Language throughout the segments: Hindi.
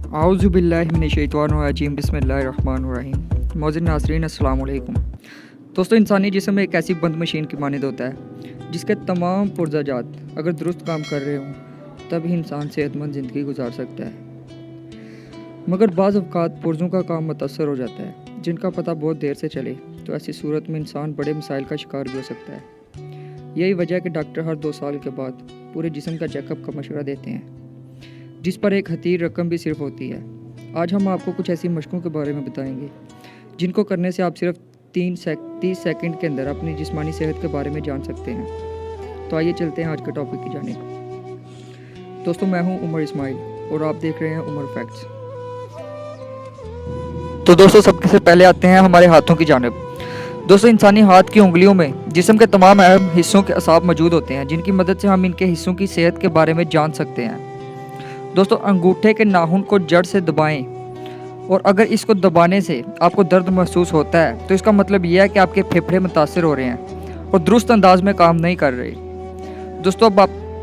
आऊज़ुबिल्लाहिमिनश्शैतानिर्रजीम बिस्मिल्लाहिर्रहमानिर्रहीम। मौजूद नाज़रीन अस्सलाम वालेकुम। दोस्तों, इंसानी जिस्म एक ऐसी बंद मशीन की मानद होता है जिसके तमाम पुर्ज़ाजात अगर दुरुस्त काम कर रहे हों तभी इंसान सेहतमंद ज़िंदगी गुजार सकता है। मगर बाज़ अवक़ात पुर्ज़ों का काम मुतासर हो जाता है जिनका पता बहुत देर से चले तो ऐसी सूरत में इंसान बड़े मसाइल का शिकार भी हो सकता है। यही वजह है कि डॉक्टर हर 2 साल के बाद पूरे जिस्म का चेकअप का मशवरा देते हैं, जिस पर एक हतीर रकम भी सिर्फ होती है। आज हम आपको कुछ ऐसी मशकों के बारे में बताएंगे जिनको करने से आप सिर्फ 30 सेकंड के अंदर अपनी जिस्मानी सेहत के बारे में जान सकते हैं। तो आइए चलते हैं आज के टॉपिक की जानिब। दोस्तों, मैं हूं उमर इस्माइल और आप देख रहे हैं उमर फैक्ट्स। तो दोस्तों, सबसे पहले आते हैं हमारे हाथों की जानिब। दोस्तों, इंसानी हाथ की उंगलियों में जिस्म के तमाम अहम हिस्सों के असाब मौजूद होते हैं जिनकी मदद से हम इनके हिस्सों की सेहत के बारे में जान सकते हैं। दोस्तों, अंगूठे के नाखून को जड़ से दबाएं और अगर इसको दबाने से आपको दर्द महसूस होता है तो इसका मतलब यह है कि आपके फेफड़े मुतासर हो रहे हैं और दुरुस्त अंदाज में काम नहीं कर रहे। दोस्तों,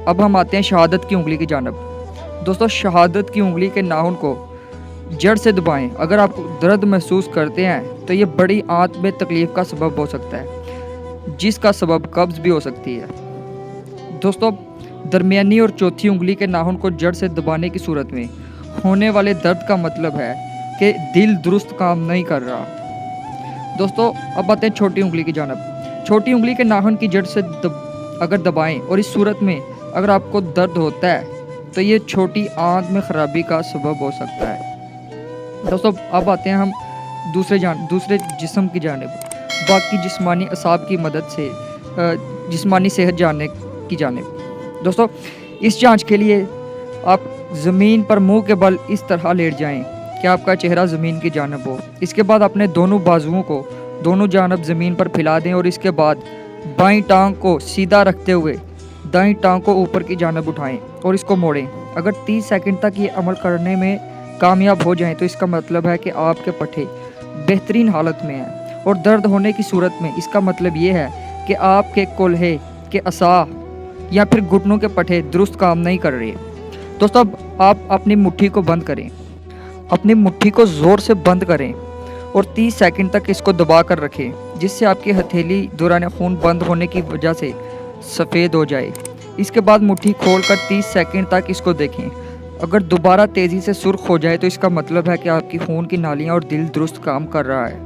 अब हम आते हैं शहादत की उंगली की जानब। दोस्तों, शहादत की उंगली के नाखून को जड़ से दबाएं। अगर आप दर्द महसूस करते हैं तो ये बड़ी आंत में तकलीफ़ का सबब हो सकता है, जिसका सबब कब्ज़ भी हो सकती है। दोस्तों, दरमियानी और चौथी उंगली के नाखून को जड़ से दबाने की सूरत में होने वाले दर्द का मतलब है कि दिल दुरुस्त काम नहीं कर रहा। दोस्तों, अब आते हैं छोटी उंगली की जानब। छोटी उंगली के नाखून की जड़ से अगर दबाएं और इस सूरत में अगर आपको दर्द होता है तो ये छोटी आंत में ख़राबी का सबब हो सकता है। दोस्तों, अब आते हैं हम दूसरे जिस्म की जानिब, बाकी जिस्मानी असाब की मदद से जिस्मानी सेहत जानने की जानिब। दोस्तों, इस जांच के लिए आप ज़मीन पर मुंह के बल इस तरह लेट जाएं कि आपका चेहरा ज़मीन की जानिब हो। इसके बाद अपने दोनों बाजुओं को दोनों जानब ज़मीन पर फैला दें और इसके बाद बाईं टांग को सीधा रखते हुए दाईं टांग को ऊपर की जानिब उठाएं और इसको मोड़ें। अगर 30 सेकंड तक ये अमल करने में कामयाब हो जाएं तो इसका मतलब है कि आपके पट्टे बेहतरीन हालत में हैं, और दर्द होने की सूरत में इसका मतलब ये है कि आपके कोल्हे के असा या फिर घुटनों के पट्टे दुरुस्त काम नहीं कर रहे। दोस्तों, अब आप अपनी मुट्ठी को बंद करें, अपनी मुट्ठी को ज़ोर से बंद करें और 30 सेकंड तक इसको दबा कर रखें, जिससे आपकी हथेली दौरान खून बंद होने की वजह से सफ़ेद हो जाए। इसके बाद मुट्ठी खोलकर 30 सेकंड तक इसको देखें। अगर दोबारा तेज़ी से सुर्ख हो जाए तो इसका मतलब है कि आपकी खून की नालियाँ और दिल दुरुस्त काम कर रहा है,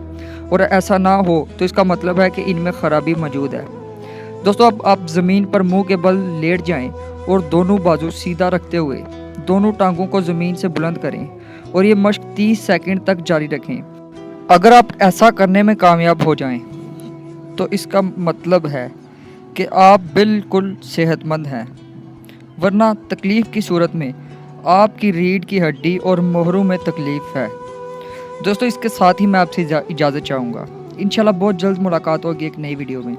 और ऐसा ना हो तो इसका मतलब है कि इनमें ख़राबी मौजूद है। दोस्तों, अब आप ज़मीन पर मुंह के बल लेट जाएं और दोनों बाजू सीधा रखते हुए दोनों टांगों को ज़मीन से बुलंद करें और ये मश्क 30 सेकंड तक जारी रखें। अगर आप ऐसा करने में कामयाब हो जाएं तो इसका मतलब है कि आप बिल्कुल सेहतमंद हैं, वरना तकलीफ़ की सूरत में आपकी रीढ़ की हड्डी और मोहरों में तकलीफ़ है। दोस्तों, इसके साथ ही मैं आपसे इजाज़त चाहूँगा। इंशाल्लाह बहुत जल्द मुलाकात होगी एक नई वीडियो में।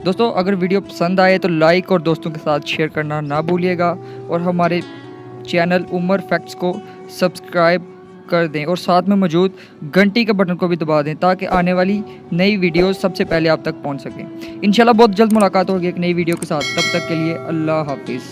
दोस्तों, अगर वीडियो पसंद आए तो लाइक और दोस्तों के साथ शेयर करना ना भूलिएगा, और हमारे चैनल उमर फैक्ट्स को सब्सक्राइब कर दें और साथ में मौजूद घंटी के बटन को भी दबा दें ताकि आने वाली नई वीडियोस सबसे पहले आप तक पहुंच सकें। इंशाल्लाह बहुत जल्द मुलाकात होगी एक नई वीडियो के साथ। तब तक के लिए अल्लाह हाफिज़।